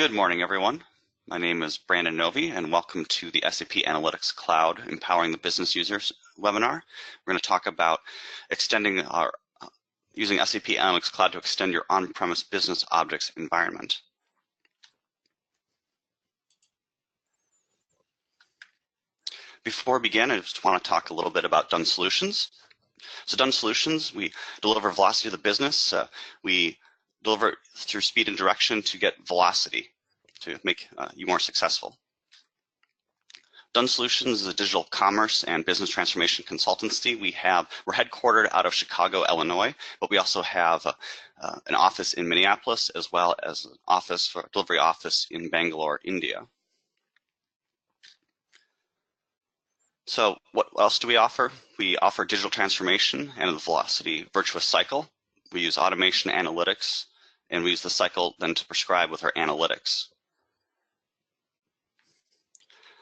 Good morning, everyone. My name is Brandon Novy, and welcome to the SAP Analytics Cloud Empowering the Business Users webinar. We're going to talk about extending using SAP Analytics Cloud to extend your on-premise business objects environment. Before we begin, I just want to talk a little bit about Dunn Solutions. So Dunn Solutions, we deliver velocity to the business. We deliver through speed and direction to get velocity to make you more successful. Dunn Solutions is a digital commerce and business transformation consultancy. We're headquartered out of Chicago, Illinois, but we also have an office in Minneapolis as well as an delivery office in Bangalore, India. So what else do we offer? We offer digital transformation and the velocity Virtuous cycle. We use automation analytics, and we use the cycle then to prescribe with our analytics.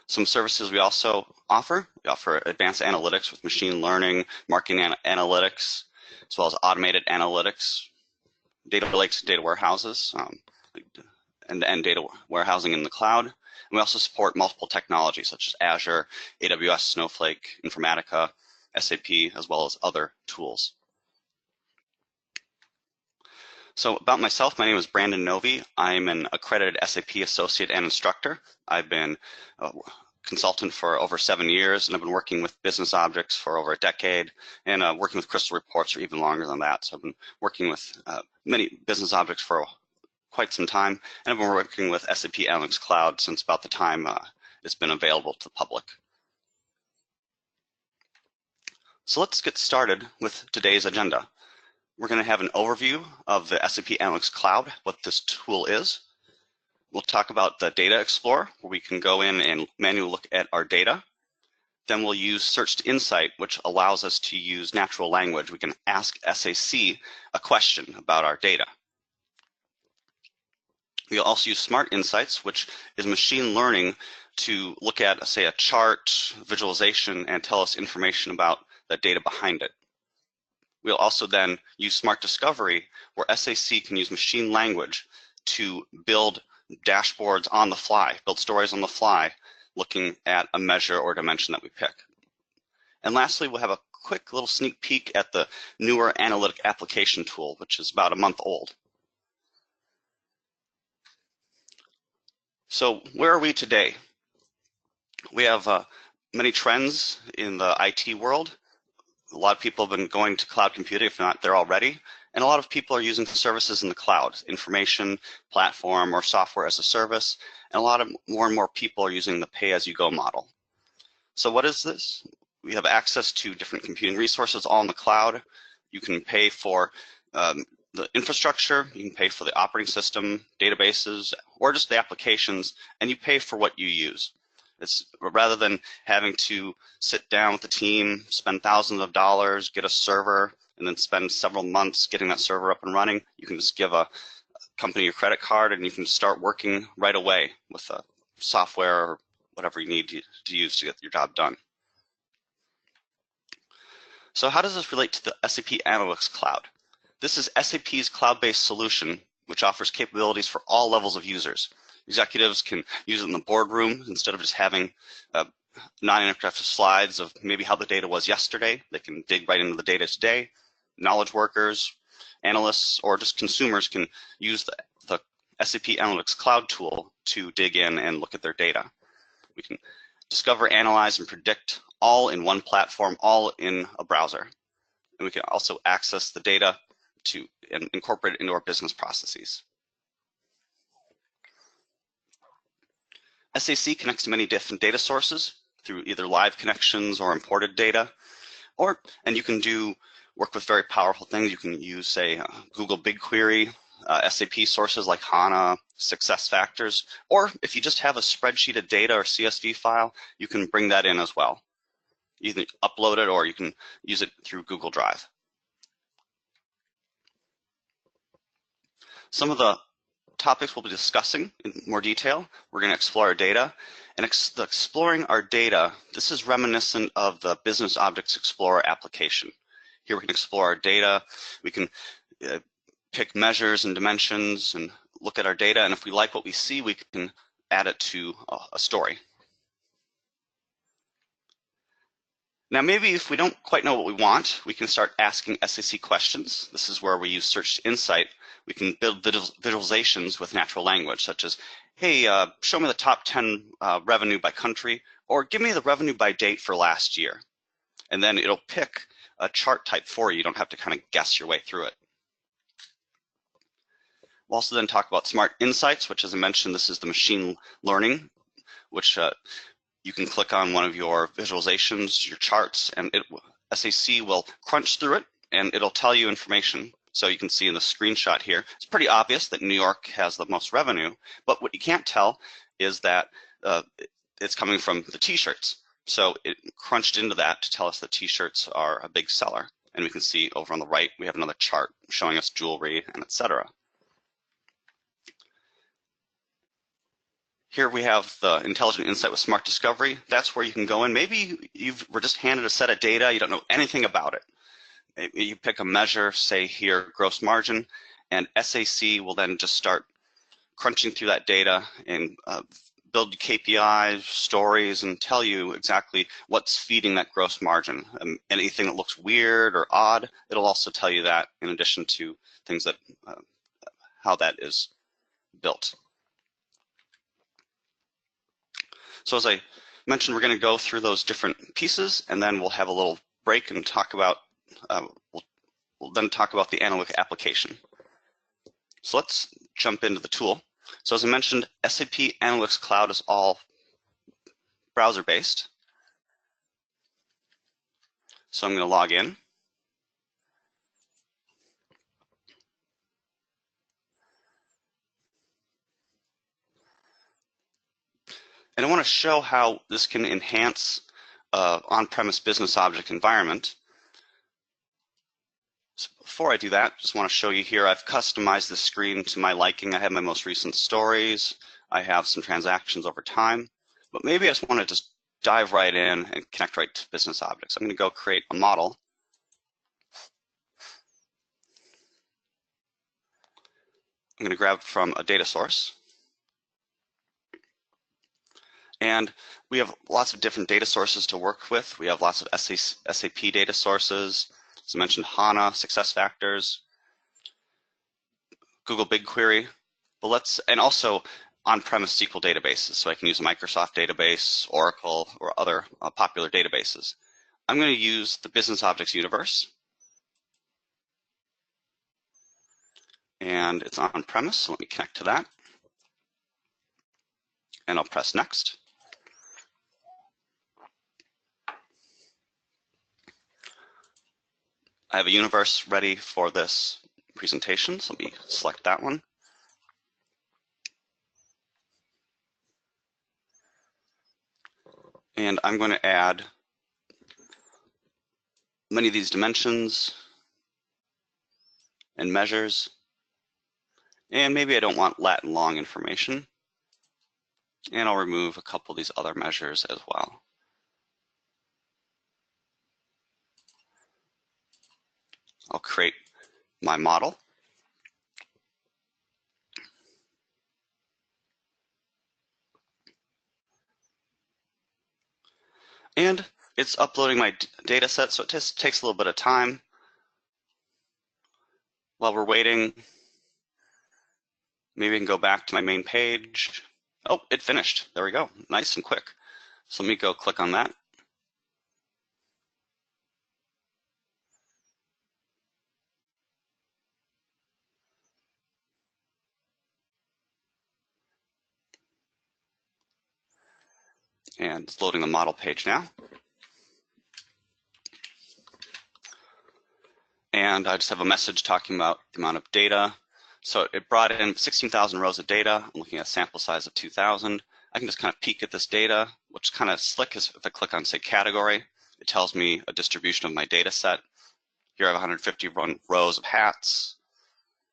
Some services we also offer. We offer advanced analytics with machine learning, marketing analytics, as well as automated analytics, data lakes, data warehouses, and data warehousing in the cloud. And we also support multiple technologies such as Azure, AWS, Snowflake, Informatica, SAP, as well as other tools. So about myself, my name is Brandon Novy. I'm an accredited SAP associate and instructor. I've been a consultant for over 7 years, and I've been working with BusinessObjects for over a decade, and working with Crystal Reports for even longer than that. So I've been working with many BusinessObjects for quite some time, and I've been working with SAP Analytics Cloud since about the time it's been available to the public. So let's get started with today's agenda. We're going to have an overview of the SAP Analytics Cloud, what this tool is. We'll talk about the Data Explorer, where we can go in and manually look at our data. Then we'll use Search to Insight, which allows us to use natural language. We can ask SAC a question about our data. We'll also use Smart Insights, which is machine learning to look at, say, a chart, visualization, and tell us information about the data behind it. We'll also then use Smart Discovery, where SAC can use machine language to build dashboards on the fly, build stories on the fly, looking at a measure or dimension that we pick. And lastly, we'll have a quick little sneak peek at the newer Analytic application tool, which is about a month old. So where are we today? We have many trends in the IT world. A lot of people have been going to cloud computing, if not there already, and a lot of people are using services in the cloud, information, platform, or software as a service, and a lot of more and more people are using the pay-as-you-go model. So what is this? We have access to different computing resources all in the cloud. You can pay for the infrastructure, you can pay for the operating system, databases, or just the applications, and you pay for what you use. It's rather than having to sit down with the team, spend thousands of dollars, get a server, and then spend several months getting that server up and running, you can just give a company your credit card and you can start working right away with software or whatever you need to use to get your job done. So how does this relate to the SAP Analytics Cloud? This is SAP's cloud-based solution, which offers capabilities for all levels of users. Executives can use it in the boardroom instead of just having non-interactive slides of maybe how the data was yesterday. They can dig right into the data today. Knowledge workers, analysts, or just consumers can use the SAP Analytics Cloud tool to dig in and look at their data. We can discover, analyze, and predict all in one platform, all in a browser. And we can also access the data to incorporate it into our business processes. SAC connects to many different data sources through either live connections or imported data, and you can work with very powerful things. You can use, say, Google BigQuery, SAP sources like HANA, SuccessFactors, or if you just have a spreadsheet of data or CSV file, you can bring that in as well. You can upload it or you can use it through Google Drive. Some of the topics we'll be discussing in more detail. We're going to explore our data, and exploring our data, this is reminiscent of the BusinessObjects Explorer application. Here we can explore our data, we can pick measures and dimensions and look at our data, and if we like what we see, we can add it to a story. Now, maybe if we don't quite know what we want, we can start asking SAC questions. This is where we use Search to Insight. We can build visualizations with natural language, such as, hey, show me the top 10 revenue by country, or give me the revenue by date for last year. And then it'll pick a chart type for you. You don't have to kind of guess your way through it. We'll also then talk about Smart Insights, which, as I mentioned, this is the machine learning, which you can click on one of your visualizations, your charts, and SAC will crunch through it, and it'll tell you information. So you can see in the screenshot here, it's pretty obvious that New York has the most revenue, but what you can't tell is that it's coming from the t-shirts. So it crunched into that to tell us that t-shirts are a big seller. And we can see over on the right, we have another chart showing us jewelry and etc. Here we have the Intelligent Insight with Smart Discovery. That's where you can go in. Maybe you were just handed a set of data, you don't know anything about it. Maybe you pick a measure, say here, gross margin, and SAC will then just start crunching through that data and build KPIs, stories, and tell you exactly what's feeding that gross margin. Anything that looks weird or odd, it'll also tell you that, in addition to things that, how that is built. So as I mentioned, we're going to go through those different pieces, and then we'll have a little break and talk about, we'll then talk about the Analytic application. So let's jump into the tool. So as I mentioned, SAP Analytics Cloud is all browser-based. So I'm going to log in. And I want to show how this can enhance on-premise business object environment. So before I do that, just want to show you here, I've customized the screen to my liking. I have my most recent stories. I have some transactions over time. But maybe I just want to just dive right in and connect right to business objects. I'm going to go create a model. I'm going to grab from a data source. And we have lots of different data sources to work with. We have lots of SAP data sources. As I mentioned, HANA, SuccessFactors, Google BigQuery, but and also on-premise SQL databases. So I can use a Microsoft database, Oracle, or other popular databases. I'm going to use the Business Objects universe. And it's on-premise, so let me connect to that. And I'll press next. I have a universe ready for this presentation, so let me select that one. And I'm going to add many of these dimensions and measures. And maybe I don't want lat and long information. And I'll remove a couple of these other measures as well. I'll create my model. And it's uploading my data set, so it just takes a little bit of time. While we're waiting, maybe I can go back to my main page. Oh, it finished. There we go. Nice and quick. So let me go click on that. And it's loading the model page now. And I just have a message talking about the amount of data. So it brought in 16,000 rows of data. I'm looking at a sample size of 2,000. I can just kind of peek at this data, which is kind of slick. Is if I click on, say, category, it tells me a distribution of my data set. Here I have 150 rows of hats.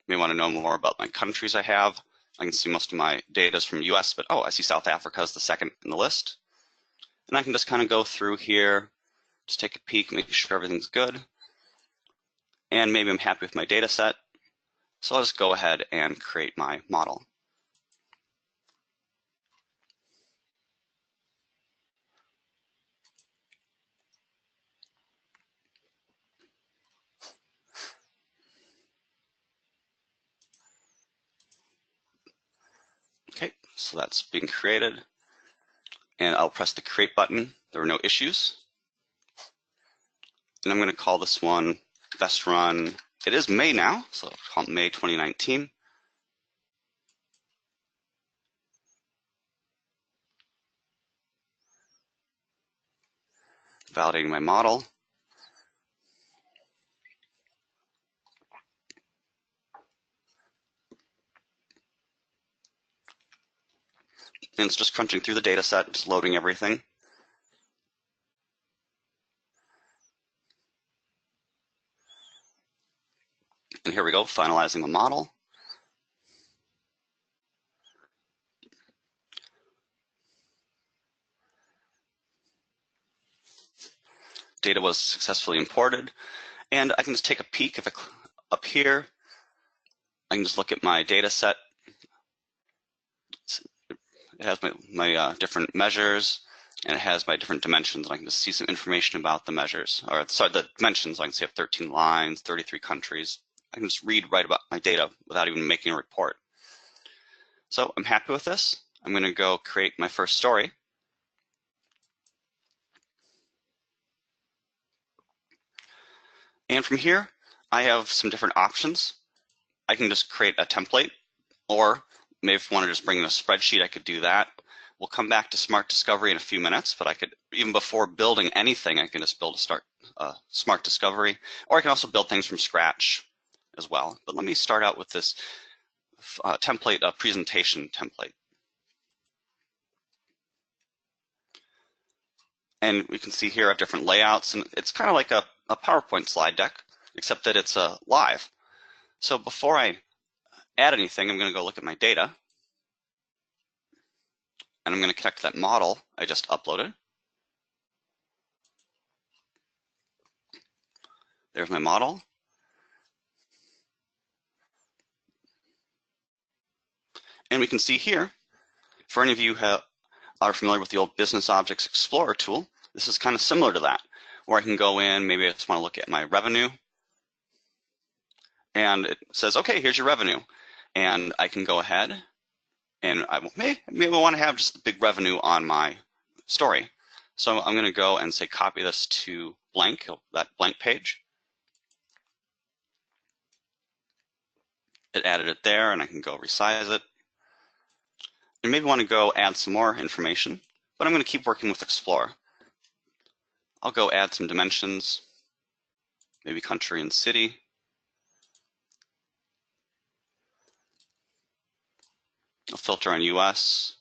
You may want to know more about my countries I have. I can see most of my data is from US, but oh, I see South Africa is the second in the list. And I can just kind of go through here, just take a peek, make sure everything's good. And maybe I'm happy with my data set. So I'll just go ahead and create my model. Okay, so that's being created. And I'll press the create button. There were no issues. And I'm going to call this one best run. It is May now, so I'll call it May 2019. Validating my model. And it's just crunching through the data set, just loading everything. And here we go, finalizing the model. Data was successfully imported. And I can just take a peek if up here. I can just look at my data set. It has my different measures, and it has my different dimensions, and I can just see some information about the measures, or sorry, the dimensions. I can see I have 13 lines, 33 countries. I can just write about my data without even making a report. So I'm happy with this. I'm going to go create my first story. And from here, I have some different options. I can just create a template, or maybe if I want to just bring in a spreadsheet, I could do that. We'll come back to Smart Discovery in a few minutes, but I could, even before building anything, I can just build a Smart Discovery, or I can also build things from scratch as well. But let me start out with this template, a presentation template. And we can see here I have different layouts, and it's kind of like a PowerPoint slide deck, except that it's live. So before I add anything, I'm going to go look at my data. And I'm going to connect to that model I just uploaded. There's my model. And we can see here, for any of you who are familiar with the old BusinessObjects Explorer tool, this is kind of similar to that, where I can go in, maybe I just want to look at my revenue. And it says, okay, here's your revenue. And I can go ahead and maybe I want to have just the big revenue on my story. So I'm going to go and say copy this to blank, that blank page. It added it there, and I can go resize it. And maybe want to go add some more information, but I'm going to keep working with Explorer. I'll go add some dimensions, maybe country and city. I'll filter on US.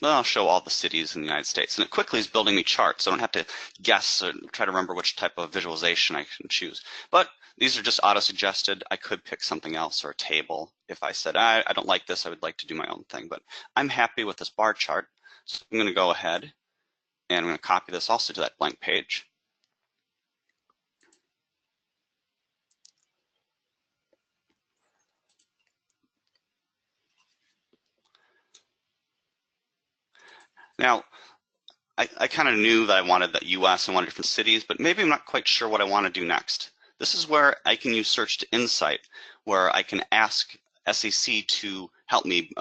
Then I'll show all the cities in the United States. And it quickly is building me charts, so I don't have to guess or try to remember which type of visualization I can choose. But these are just auto-suggested. I could pick something else or a table. If I said, I don't like this, I would like to do my own thing. But I'm happy with this bar chart. So I'm going to go ahead and I'm going to copy this also to that blank page. Now, I kind of knew that I wanted the US and wanted different cities, but maybe I'm not quite sure what I want to do next. This is where I can use Search to Insight, where I can ask SAC to help me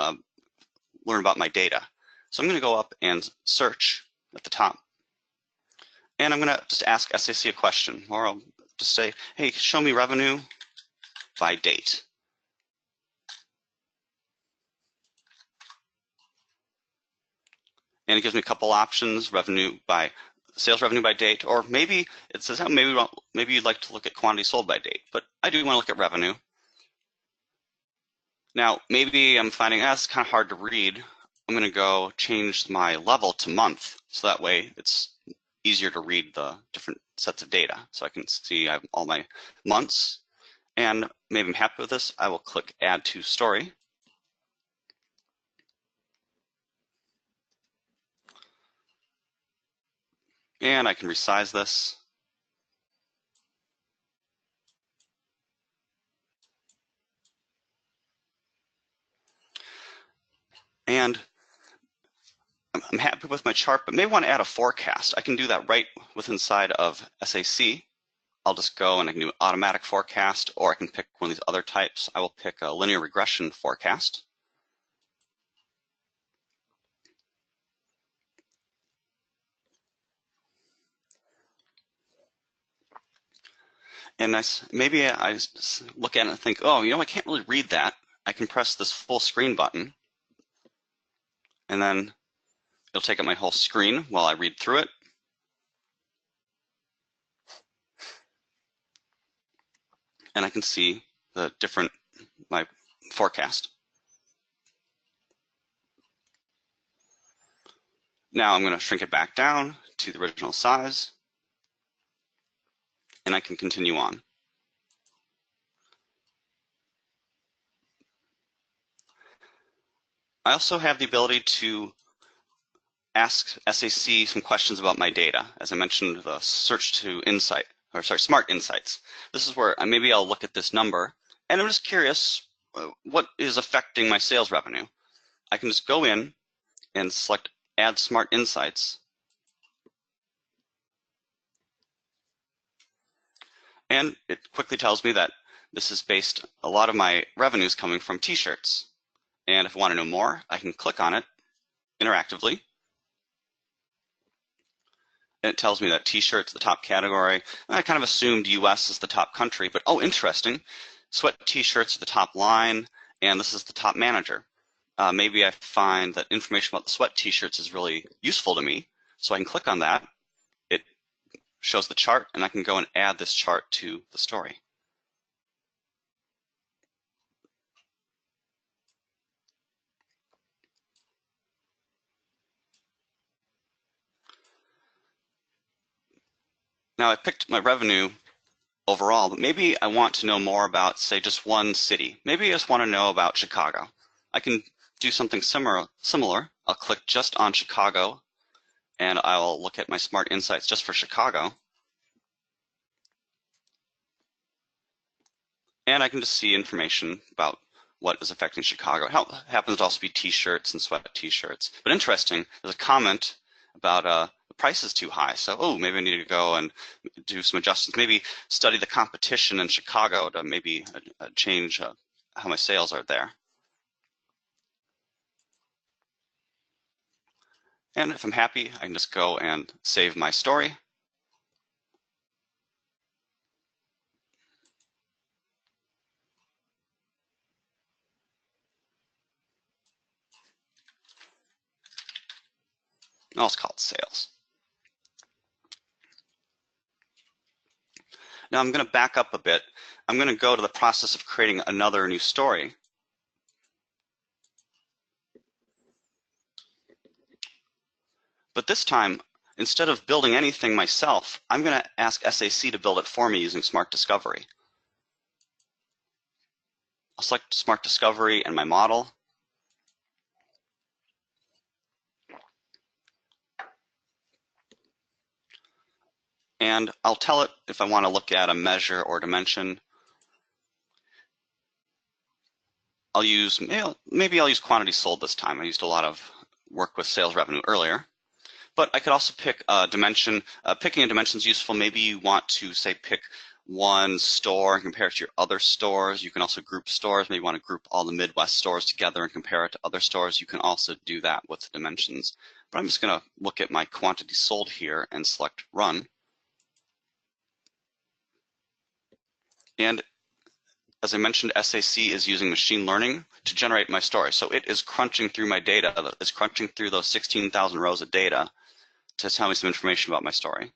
learn about my data. So I'm going to go up and search at the top. And I'm going to just ask SAC a question, or I'll just say, hey, show me revenue by date. And it gives me a couple options, sales revenue by date, or maybe it says, oh, maybe you'd like to look at quantity sold by date, but I do want to look at revenue. Now, maybe I'm finding that's kind of hard to read. I'm going to go change my level to month, so that way it's easier to read the different sets of data. So I can see I have all my months, and maybe I'm happy with this. I will click Add to Story. And I can resize this. And I'm happy with my chart, but maybe want to add a forecast. I can do that right within inside of SAC. I'll just go and I can do automatic forecast, or I can pick one of these other types. I will pick a linear regression forecast. And maybe I look at it and think, oh, I can't really read that. I can press this full screen button, and then it'll take up my whole screen while I read through it. And I can see my forecast. Now I'm going to shrink it back down to the original size, and I can continue on. I also have the ability to ask SAC some questions about my data. As I mentioned, the search to insight, or sorry, smart insights. This is where maybe I'll look at this number, and I'm just curious, what is affecting my sales revenue? I can just go in and select Add Smart Insights. And it quickly tells me that this is based, a lot of my revenue is coming from t-shirts. And if I want to know more, I can click on it interactively. And it tells me that t-shirts the top category. And I kind of assumed US is the top country, but oh, interesting. Sweat t-shirts are the top line, and this is the top manager. Maybe I find that information about the sweat t-shirts is really useful to me, so I can click on that. It shows the chart, and I can go and add this chart to the story. Now I picked my revenue overall, but maybe I want to know more about, say, just one city. Maybe I just want to know about Chicago. I can do something similar. I'll click just on Chicago, and I'll look at my Smart Insights just for Chicago. And I can just see information about what is affecting Chicago. It happens to also be t-shirts and sweat t-shirts. But interesting, there's a comment about the price is too high. So, oh, maybe I need to go and do some adjustments. Maybe study the competition in Chicago to maybe change how my sales are there. And if I'm happy, I can just go and save my story. And I'll just call it sales. Now I'm going to back up a bit. I'm going to go to the process of creating another new story. But this time, instead of building anything myself, I'm going to ask SAC to build it for me using Smart Discovery. I'll select Smart Discovery and my model. And I'll tell it if I want to look at a measure or dimension. Maybe I'll use quantity sold this time. I used a lot of work with sales revenue earlier. But I could also pick a dimension. Picking a dimension is useful. Maybe you want to, say, pick one store and compare it to your other stores. You can also group stores. Maybe you want to group all the Midwest stores together and compare it to other stores. You can also do that with dimensions. But I'm just going to look at my quantity sold here and select Run. And as I mentioned, SAC is using machine learning to generate my story. So it is crunching through my data. It's crunching through those 16,000 rows of data to tell me some information about my story.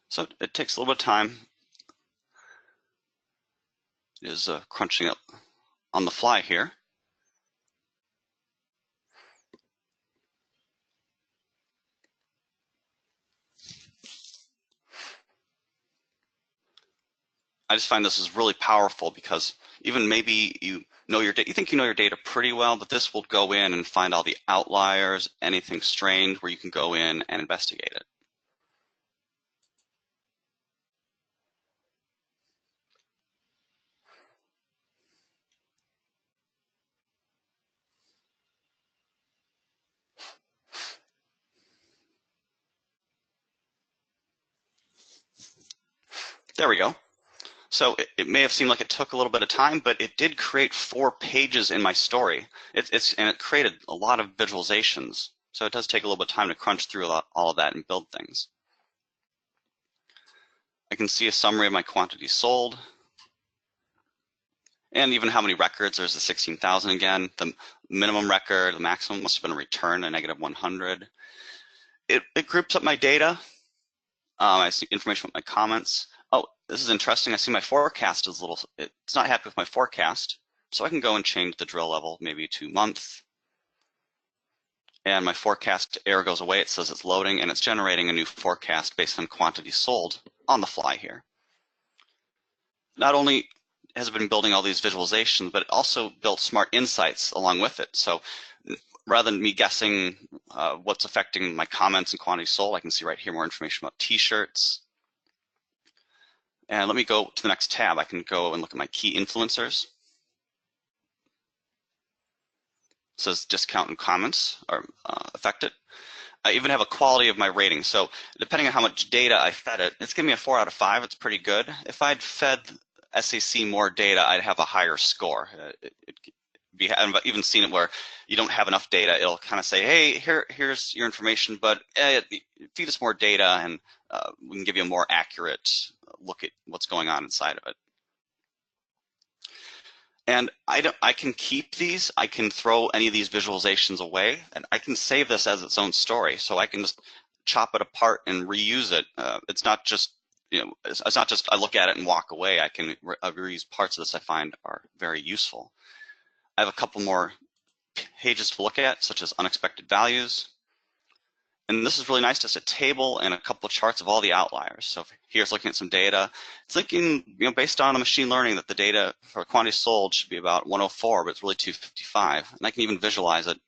So it takes a little bit of time. It is crunching up on the fly here. I just find this is really powerful because even maybe you think you know your data pretty well, but this will go in and find all the outliers, anything strange, where you can go in and investigate it. There we go. So it may have seemed like it took a little bit of time, but it did create 4 pages in my story. And it created a lot of visualizations. So it does take a little bit of time to crunch through all of that and build things. I can see a summary of my quantities sold, and even how many records. There's the 16,000 again. The minimum record, the maximum must have been a return, a negative 100. It groups up my data. I see information with my comments. Oh, this is interesting. I see my forecast is it's not happy with my forecast. So I can go and change the drill level maybe to month. And my forecast error goes away. It says it's loading, and it's generating a new forecast based on quantity sold on the fly here. Not only has it been building all these visualizations, but it also built smart insights along with it. So rather than me guessing what's affecting my comments and quantity sold, I can see right here more information about t-shirts. And let me go to the next tab. I can go and look at my key influencers. It says discount and comments are affected. I even have a quality of my rating. So depending on how much data I fed it, it's giving me a 4 out of 5. It's pretty good. If I'd fed SAC more data, I'd have a higher score. I've even seen it where you don't have enough data. It'll kind of say, hey, here's your information, but feed us more data and we can give you a more accurate look at what's going on inside of it. And I can keep these. I can throw any of these visualizations away, and I can save this as its own story. So I can just chop it apart and reuse it. It's not just, it's not just I look at it and walk away. I can reuse parts of this I find are very useful. I have a couple more pages to look at, such as unexpected values. And this is really nice, just a table and a couple of charts of all the outliers. So here's looking at some data. It's looking, based on the machine learning, that the data for quantity sold should be about 104, but it's really 255. And I can even visualize it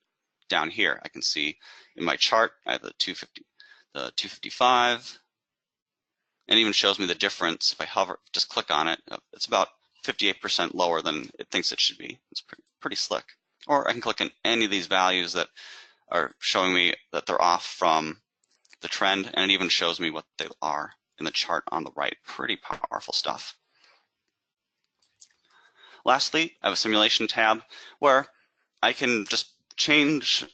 down here. I can see in my chart, I have the 255, and it even shows me the difference. If I hover, just click on it, it's about 58% lower than it thinks it should be. It's pretty slick. Or I can click on any of these values that are showing me that they're off from the trend, and it even shows me what they are in the chart on the right. Pretty powerful stuff. Lastly, I have a simulation tab where I can just change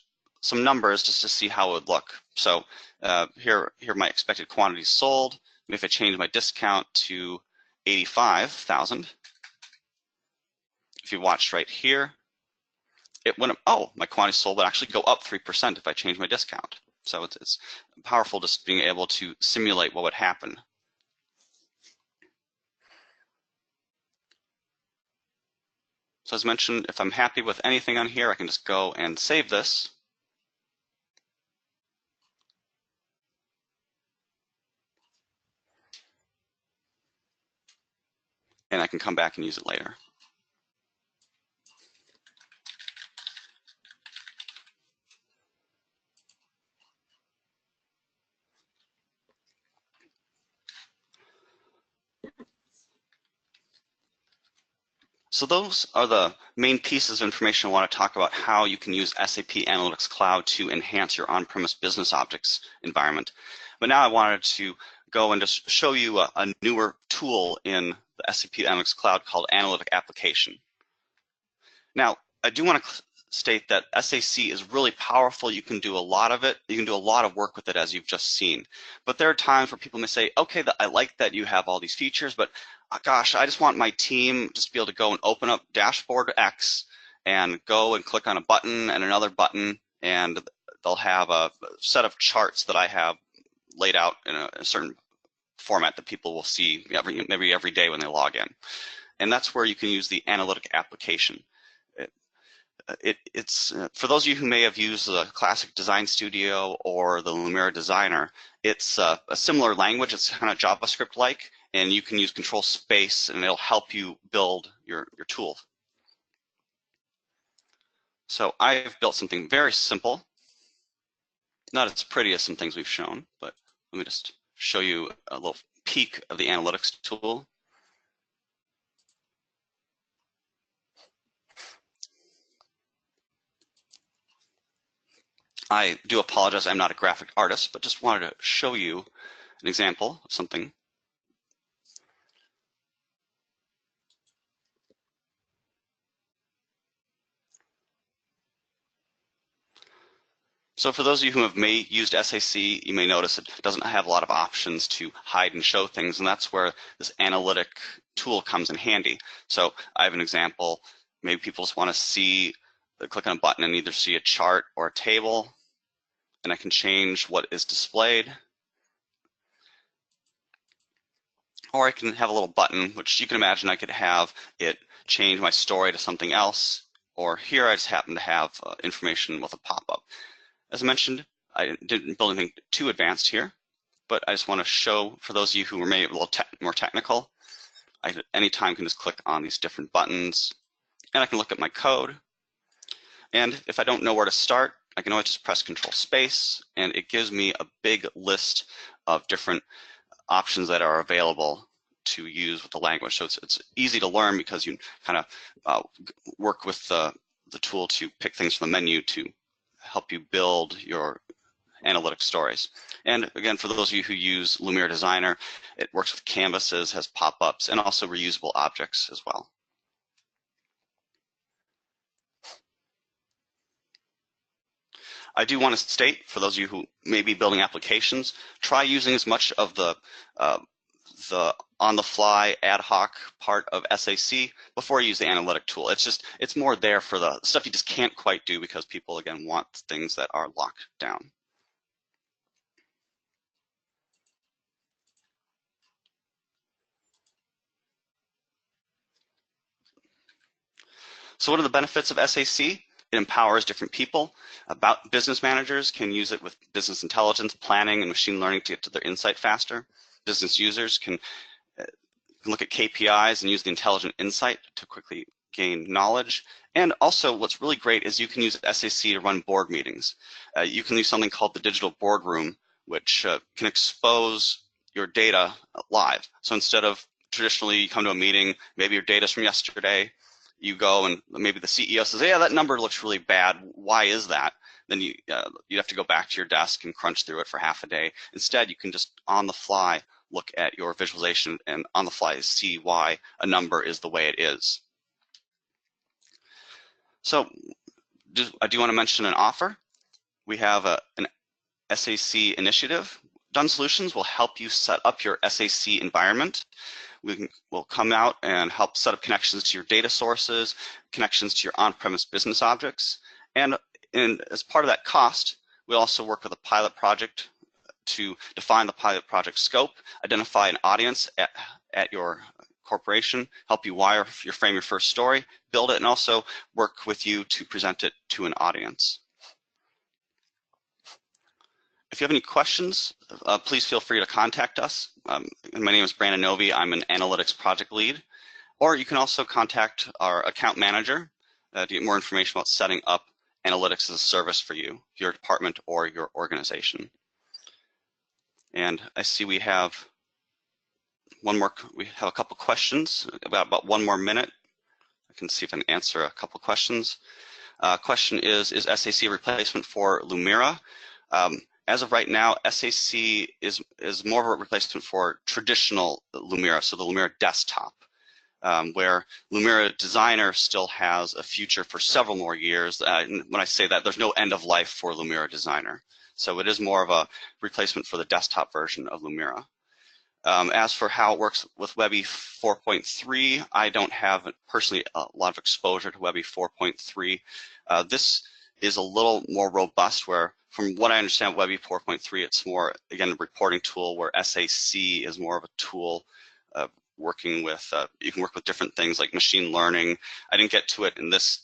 some numbers just to see how it would look. So here are my expected quantities sold. If I change my discount to 85,000, if you watched right here, it went up, oh, my quantity sold would actually go up 3% if I change my discount. So it's powerful just being able to simulate what would happen. So as mentioned, if I'm happy with anything on here, I can just go and save this. And I can come back and use it later. So those are the main pieces of information I want to talk about how you can use SAP Analytics Cloud to enhance your on-premise BusinessObjects environment. But now I wanted to go and just show you a newer tool in the SAP Analytics Cloud called Analytic Application. Now, I do want to state that SAC is really powerful. You can do a lot of it. You can do a lot of work with it, as you've just seen. But there are times where people may say, okay, I like that you have all these features, but gosh, I just want my team just to be able to go and open up Dashboard X and go and click on a button and another button, and they'll have a set of charts that I have laid out in a certain format that people will see maybe every day when they log in. And that's where you can use the Analytic Application. It's for those of you who may have used the Classic Design Studio or the Lumira Designer, it's a similar language. It's kind of JavaScript-like, and you can use control space, and it'll help you build your tool. So I've built something very simple, not as pretty as some things we've shown, but let me just show you a little peek of the analytics tool. I do apologize, I'm not a graphic artist, but just wanted to show you an example of something. So for those of you who have used SAC, you may notice it doesn't have a lot of options to hide and show things, and that's where this analytic tool comes in handy. So I have an example. Maybe people just want to see, click on a button and either see a chart or a table, and I can change what is displayed. Or I can have a little button, which you can imagine I could have it change my story to something else, or here I just happen to have information with a pop-up. As I mentioned, I didn't build anything too advanced here, but I just want to show, for those of you who are maybe a little more technical, I at any time can just click on these different buttons, and I can look at my code. And if I don't know where to start, I can always just press Control Space, and it gives me a big list of different options that are available to use with the language. So it's easy to learn because you kind of work with the tool to pick things from the menu to help you build your analytic stories. And again, for those of you who use Lumira Designer, it works with canvases, has pop-ups, and also reusable objects as well. I do want to state, for those of you who may be building applications, try using as much of the on-the-fly ad hoc part of SAC before you use the analytic tool. It's more there for the stuff you just can't quite do because people, again, want things that are locked down. So what are the benefits of SAC? It empowers different people. Business managers can use it with business intelligence, planning, and machine learning to get to their insight faster. Business users can look at KPIs and use the intelligent insight to quickly gain knowledge. And also what's really great is you can use SAC to run board meetings. You can use something called the digital boardroom, which can expose your data live. So instead of traditionally you come to a meeting, maybe your data's from yesterday, you go and maybe the CEO says, yeah, that number looks really bad. Why is that? Then you have to go back to your desk and crunch through it for half a day. Instead, you can just on the fly look at your visualization and on the fly see why a number is the way it is. So I do want to mention an offer. We have an SAC initiative. Dunn Solutions will help you set up your SAC environment. We'll come out and help set up connections to your data sources, connections to your on-premise business objects. And as part of that cost, we also work with a pilot project to define the pilot project scope, identify an audience at your corporation, help you frame your first story, build it, and also work with you to present it to an audience. If you have any questions, please feel free to contact us. My name is Brandon Novy. I'm an analytics project lead. Or you can also contact our account manager to get more information about setting up analytics as a service for you, your department, or your organization. And I see we have a couple questions, about 1 more minute. I can see if I can answer a couple questions. Question is SAC a replacement for Lumira? As of right now, SAC is more of a replacement for traditional Lumira, so the Lumira desktop, where Lumira Designer still has a future for several more years. When I say that, there's no end of life for Lumira Designer. So it is more of a replacement for the desktop version of Lumira. As for how it works with Webby 4.3, I don't have personally a lot of exposure to Webby 4.3. This is a little more robust, where from what I understand Webby 4.3, it's more, again, a reporting tool, where SAC is more of a tool working with, you can work with different things like machine learning. I didn't get to it in this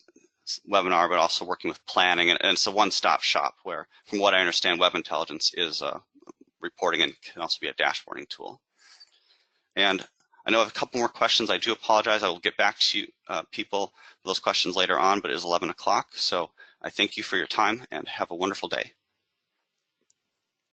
webinar, but also working with planning, and it's a one-stop shop where, from what I understand, Web Intelligence is reporting and can also be a dashboarding tool. And I know I have a couple more questions. I do apologize. I will get back to people with those questions later on, but it is 11 o'clock. So I thank you for your time and have a wonderful day.